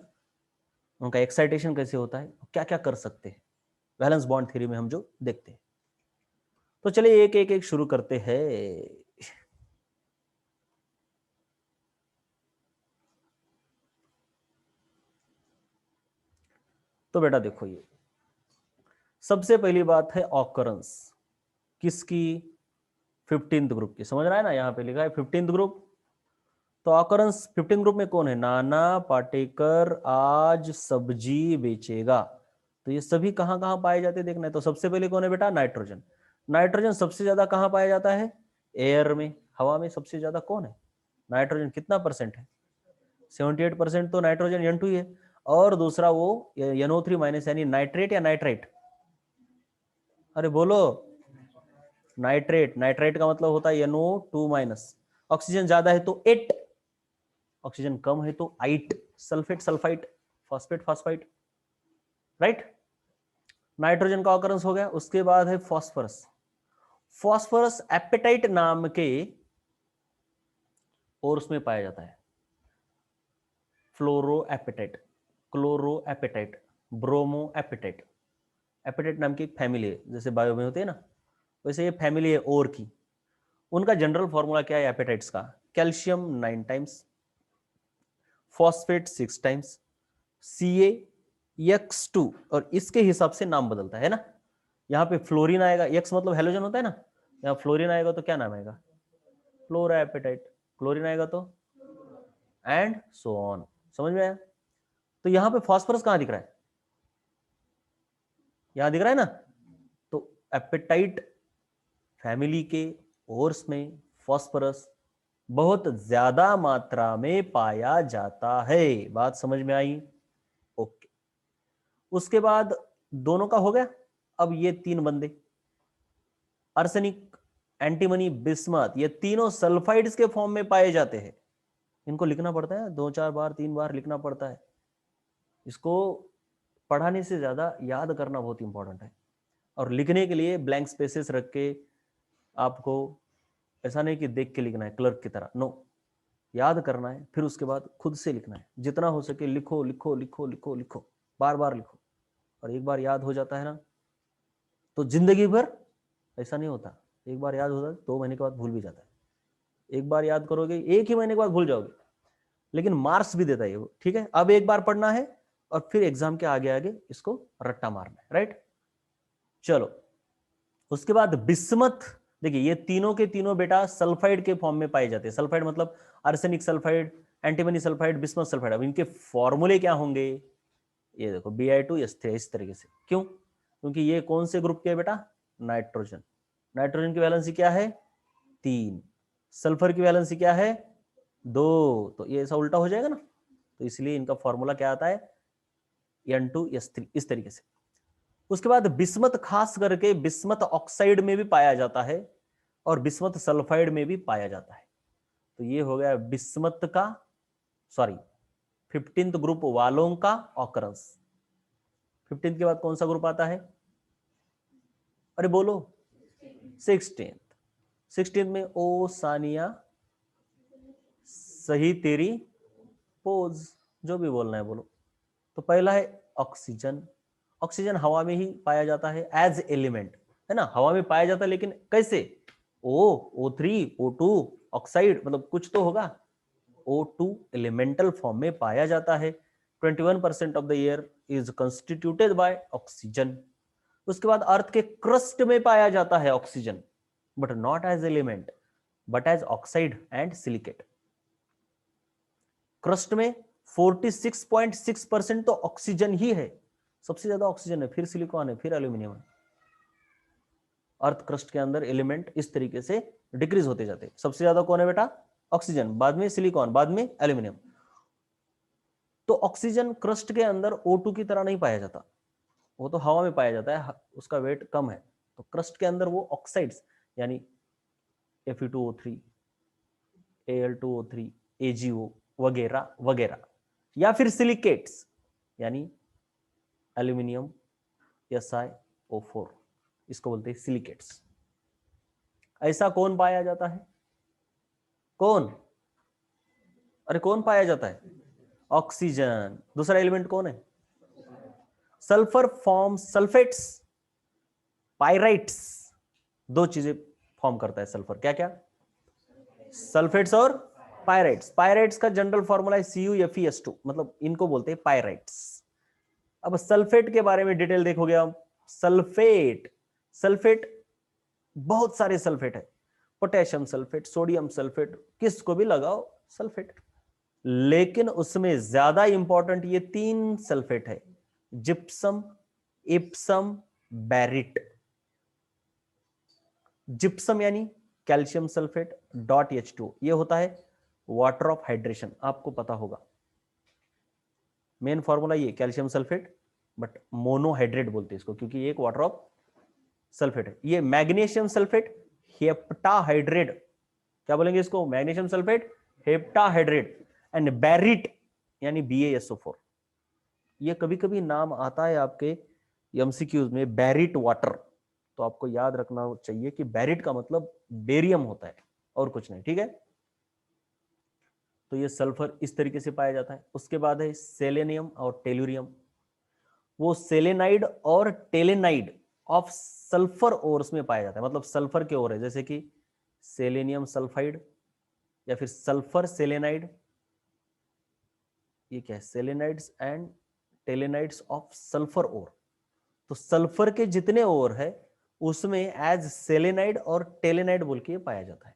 उनका एक्साइटेशन कैसे होता है, क्या क्या कर सकते हैं, वैलेंस बॉन्ड थ्योरी में हम जो देखते हैं। तो चलिए एक एक एक शुरू करते हैं। तो बेटा देखो, ये सबसे पहली बात है ऑकरेंस किसकी, 15th ग्रुप की। समझ रहा है ना, यहाँ पे लिखा है 15th ग्रुप। तो ऑकरेंस 15th ग्रुप में कौन है, नाना पाटेकर आज सब्जी बेचेगा। तो ये सभी कहां कहां पाए जाते हैं देखना है। तो सबसे पहले कौन है बेटा, नाइट्रोजन। नाइट्रोजन सबसे ज्यादा कहां पाया जाता है, एयर में, हवा में सबसे ज्यादा कौन है, नाइट्रोजन। कितना परसेंट है, 78% तो नाइट्रोजन N2 ही है। और दूसरा वो NO3 माइनस यानी नाइट्रेट या नाइट्राइट, अरे बोलो, नाइट्रेट। नाइट्रेट का मतलब होता है NO2 माइनस। ऑक्सीजन ज्यादा है तो 8, ऑक्सीजन कम है तो 8, sulphate sulphite, phosphate phosphite, right. Nitrogen का ऑकरेंस हो गया। उसके बाद है फॉस्फोरस। फॉस्फोरस एपेटाइट नाम के और उसमें पाया जाता है, fluoro apatite, chloro apatite, bromo apatite. Apatite नाम की एक फैमिली है, जैसे बायो में होते हैं ना, वैसे ये फैमिली है और की। उनका जनरल फॉर्मूला क्या है एपेटाइट्स का, calcium 9 times, phosphate 6 times, CaX2, और इसके हिसाब से नाम बदलता है ना। यहाँ पे फ्लोरीन आएगा, X मतलब हेलोजन होता है ना, यहाँ फ्लोरीन आएगा तो क्या नाम आएगा, फ्लोरा एपेटाइट। क्लोरीन आएगा तो एंड सो ऑन। समझ में आया। तो यहाँ पे फॉस्फोरस कहाँ दिख रहा है, यहाँ दिख रहा है ना। तो एपेटाइट फैमिली के ओर्स में फॉस्फोरस बहुत ज्यादा मात्रा में पाया जाता है। बात समझ में आई, ओके। उसके बाद दोनों का हो गया। अब ये 3 बंदे, आर्सेनिक, एंटीमनी, बिस्मथ, ये तीनों सल्फाइड्स के फॉर्म में पाए जाते हैं। इनको लिखना पड़ता है 2-4 बार 3 बार लिखना पड़ता है। इसको पढ़ाने से ज्यादा याद करना बहुत इंपॉर्टेंट है। और लिखने के लिए ब्लैंक स्पेसेस रख के आपको, ऐसा नहीं कि देख के लिखना है क्लर्क की तरह, नो, याद करना है, फिर उसके बाद खुद से लिखना है। जितना हो सके लिखो लिखो लिखो लिखो लिखो, बार बार लिखो। और एक बार याद हो जाता है ना तो जिंदगी भर, ऐसा नहीं होता, एक बार याद होता है 2 महीने के बाद भूल भी जाता है। एक बार याद करोगे 1 ही महीने के बाद भूल जाओगे, लेकिन मार्क्स भी देता है वो, ठीक है। अब एक बार पढ़ना है और फिर एग्जाम के आगे आगे इसको रट्टा मारना है, राइट। चलो, उसके बाद बिस्मथ। देखिए ये तीनों के तीनों बेटा सल्फाइड के फॉर्म में पाए जाते हैं। सल्फाइड मतलब arsenic sulphide, antimony sulphide, bismuth sulphide. अब इनके फॉर्मूले क्या होंगे, ये देखो Bi2S3, इस तरीके से। क्यों, क्योंकि ये कौन से ग्रुप के है बेटा, नाइट्रोजन। नाइट्रोजन की वैलेंसी क्या है 3, सल्फर की वैलेंसी क्या है 2, तो ये ऐसा उल्टा हो जाएगा ना। तो इसलिए इनका फॉर्मूला क्या आता है N2S3, इस तरीके से। उसके बाद बिस्मथ खास करके बिस्मथ ऑक्साइड में भी पाया जाता है और बिस्मथ सल्फाइड में भी पाया जाता है। तो ये हो गया बिस्मथ का, सॉरी 15th ग्रुप वालों का ऑकरेंस। 15th के बाद कौन सा ग्रुप आता है, अरे बोलो 16th में ओ सानिया, सही तेरी पोज, जो भी बोलना है बोलो। तो पहला है ऑक्सीजन। ऑक्सीजन हवा में ही पाया जाता है एज एलिमेंट, है ना, हवा में पाया जाता है, लेकिन कैसे, O3 O2 ऑक्साइड, मतलब कुछ तो होगा। O2 एलिमेंटल फॉर्म में पाया जाता है। 21% of the air is constituted by oxygen. उसके बाद अर्थ के क्रस्ट में पाया जाता है oxygen, but not as element but as oxide and silicate. Crust में 46.6% तो ऑक्सीजन ही है, सबसे ज्यादा ऑक्सीजन है, फिर सिलिकॉन है, फिर एल्यूमिनियम है। अर्थ क्रस्ट के अंदर एलिमेंट इस तरीके से डिक्रीज होते जाते हैं। सबसे ज्यादा कौन है बेटा, ऑक्सीजन, बाद में सिलिकॉन, बाद में एल्यूमिनियम। तो ऑक्सीजन क्रस्ट के अंदर O2 की तरह नहीं पाया जाता, वो तो हवा में पाया जाता है, उसका वेट कम है। तो क्रस्ट के अंदर वो ऑक्साइड्स यानी Fe2O3, Al2O3, AgO वगैरह वगैरह, या फिर सिलिकेट्स यानी एल्यूमिनियम SiO4, इसको बोलते हैं सिलिकेट्स। ऐसा कौन पाया जाता है, कौन, अरे कौन पाया जाता है, ऑक्सीजन। दूसरा एलिमेंट कौन है, सल्फर फॉर्म सल्फेट्स, पायराइट्स। 2 चीजें फॉर्म करता है सल्फर, क्या क्या, सल्फेट्स और पायराइट्स। पायराइट्स का जनरल फॉर्मूला है CuFeS2, मतलब इनको बोलते हैं पायराइट्स। अब सल्फेट के बारे में डिटेल देखोगे आप। सल्फेट, सल्फेट बहुत सारे सल्फेट है, पोटेशियम सल्फेट, सोडियम सल्फेट, किसको भी लगाओ सल्फेट, लेकिन उसमें ज्यादा इंपॉर्टेंट ये 3 सल्फेट है, जिप्सम, इप्सम, बैरिट। जिप्सम यानी कैल्शियम सल्फेट .H2, ये होता है वाटर ऑफ हाइड्रेशन, आपको पता होगा मेन फॉर्मूला ये कैल्शियम सल्फेट, बट मोनोहाइड्रेट बोलते हैं इसको क्योंकि ये एक वाटर ऑफ सल्फेट है। ये मैग्नीशियम सल्फेट हेप्टाहाइड्रेट, क्या बोलेंगे इसको, मैग्नीशियम सल्फेट हेप्टाहाइड्रेट। एंड बैरिट यानी BaSO4। ये कभी कभी नाम आता है आपके एमसीक्यूज में बैरिट वाटर, तो आपको याद रखना चाहिए कि बैरिट का मतलब बेरियम होता है और कुछ नहीं, ठीक है। तो ये सल्फर इस तरीके से पाया जाता है। उसके बाद है सेलेनियम और टेलुरियम। वो सेलेनाइड और टेलेनाइड ऑफ सल्फर ओर्स में पाया जाता है, मतलब सल्फर के ओर है, जैसे कि सेलेनियम सल्फाइड या फिर सल्फर सेलेनाइड। ये क्या है, सेलेनाइड्स एंड टेलेनाइड्स ऑफ सल्फर ओर। तो सल्फर के जितने ओर है उसमें एज सेलेनाइड और टेलेनाइड बोल के पाया जाता है।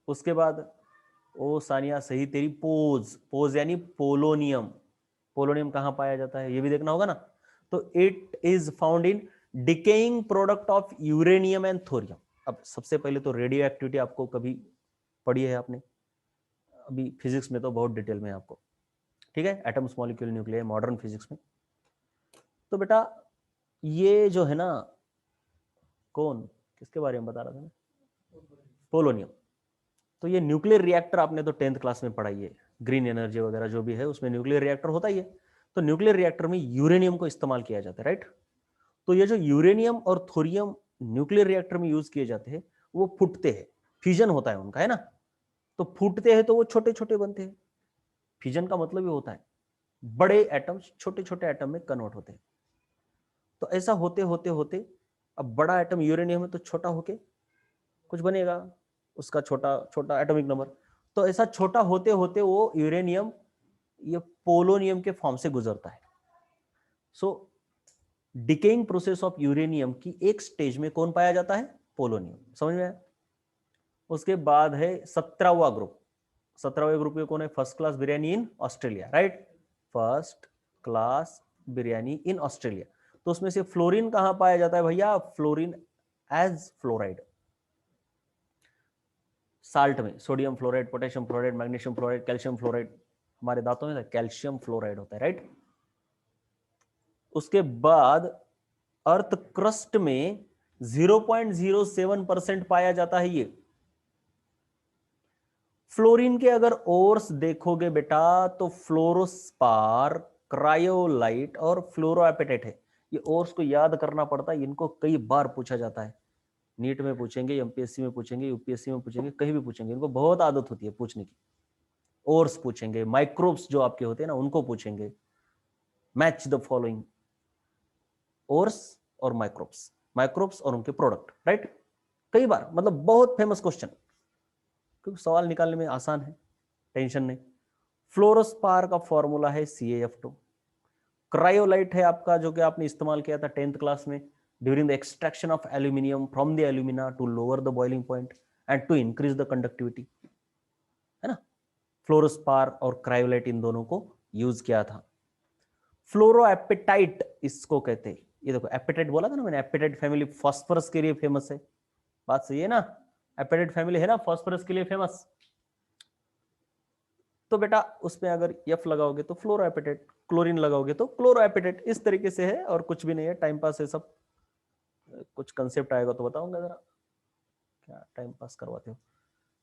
उसके बाद ओ सानिया सही तेरी, पोज, पोज यानी पोलोनियम। पोलोनियम कहां पाया जाता है ये भी देखना होगा ना। तो it is found in decaying product of uranium and thorium. अब सबसे पहले तो रेडियो एक्टिविटी आपको कभी पढ़ी है आपने, अभी फिजिक्स में तो बहुत डिटेल में आपको, ठीक है, atoms, molecule, nuclear, modern physics में। तो बेटा ये जो है ना, कौन किसके बारे में बता रहा था मैं, पोलोनियम। तो ये न्यूक्लियर रिएक्टर आपने तो 10th क्लास में पढ़ाई है, ग्रीन एनर्जी वगैरह जो भी है उसमें न्यूक्लियर रिएक्टर होता ही है। तो न्यूक्लियर रिएक्टर में यूरेनियम को इस्तेमाल किया जाता है, राइट। तो ये जो यूरेनियम और थोरियम न्यूक्लियर रिएक्टर में यूज किए जाते हैं, वो फूटते हैं, फ्यूजन होता है उनका, है ना। तो फूटते हैं तो वो छोटे छोटे बनते हैं। फ्यूजन का मतलब ये होता है बड़े एटम्स छोटे छोटे एटम में कन्वर्ट होते हैं। तो ऐसा होते होते होते अब बड़ा एटम यूरेनियम है तो छोटा होके कुछ बनेगा, उसका छोटा छोटा एटॉमिक नंबर। तो ऐसा छोटा होते होते वो यूरेनियम ये पोलोनियम के फॉर्म से गुजरता है। सो डिकेइंग प्रोसेस ऑफ यूरेनियम की एक स्टेज में कौन पाया जाता है, पोलोनियम, समझ में आया। उसके बाद है 17वां ग्रुप। 17वें ग्रुप में कौन है, first class biryani in Australia, right, first class biryani in Australia. तो उसमें से फ्लोरीन कहां पाया जाता है भैया, फ्लोरीन एज फ्लोराइड, साल्ट में, sodium fluoride, potassium fluoride, magnesium fluoride, calcium fluoride, हमारे दांतों में कैल्शियम फ्लोराइड होता है, राइट। उसके बाद अर्थ क्रस्ट में 0.07% पाया जाता है ये। फ्लोरीन के अगर ओर्स देखोगे बेटा तो फ्लोरोस्पार, क्रायोलाइट और फ्लोरोएपेटाइट है। ये ओर्स को याद करना पड़ता है, इनको कई बार पूछा जाता है, नीट में पूछेंगे, एमपीएससी में पूछेंगे, यूपीएससी में पूछेंगे, कहीं भी पूछेंगे, इनको बहुत आदत होती है पूछने की। ओर्स पूछेंगे, माइक्रोब्स जो आपके होते हैं ना उनको पूछेंगे, मैच द फॉलोइंग, ओर्स और माइक्रोब्स, माइक्रोब्स और उनके प्रोडक्ट, राइट। कई बार, मतलब बहुत फेमस क्वेश्चन, क्योंकि सवाल निकालने में आसान है, टेंशन नहीं। फ्लोरोस्पार का फॉर्मूला है CaF2। क्रायोलाइट है आपका जो कि आपने इस्तेमाल किया था 10th क्लास में during the extraction of aluminium from the alumina to lower the boiling point and to increase the conductivity, है ना। फ्लोरोस्पार और क्रायोलाइट इन दोनों को यूज किया था। फ्लोरोएपेटाइट इसको कहते हैं, ये देखो एपेटाइट बोला था ना मैंने, एपेटाइट फैमिली फास्फोरस के लिए फेमस है, बात सही है ना, एपेटाइट फैमिली है ना फास्फोरस के लिए फेमस। तो बेटा उसमें अगर F लगाओगे तो फ्लोरोएपेटाइट, क्लोरीन लगाओगे तो क्लोरोएपेटाइट, इस तरीके से है और कुछ भी नहीं है, टाइम पास है सब। कुछ कंसेप्ट आएगा तो बताऊंगा, जरा क्या टाइम पास करवाते हो।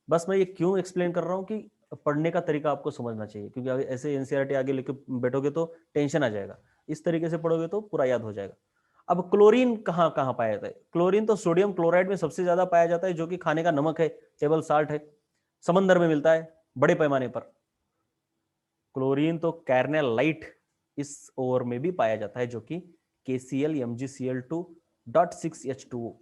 बस मैं ये क्यों एक्सप्लेन कर रहा हूँ कि पढ़ने का तरीका आपको समझना चाहिए, क्योंकि ऐसे एनसीईआरटी आगे लेके बैठोगे तो टेंशन आ जाएगा, इस तरीके से पढ़ोगे तो पूरा याद हो जाएगा। अब क्लोरीन कहाँ कहाँ पाया जाता है, क्लोरीन तो सोडियम क्लोराइड में सबसे ज्यादा पाया जाता है, जो कि खाने का नमक है, टेबल साल्ट है, समंदर में मिलता है बड़े पैमाने पर। क्लोरीन तो कैर्नेलाइट इस ओर में भी पाया जाता है, जो कि KCl MgCl2.6H2O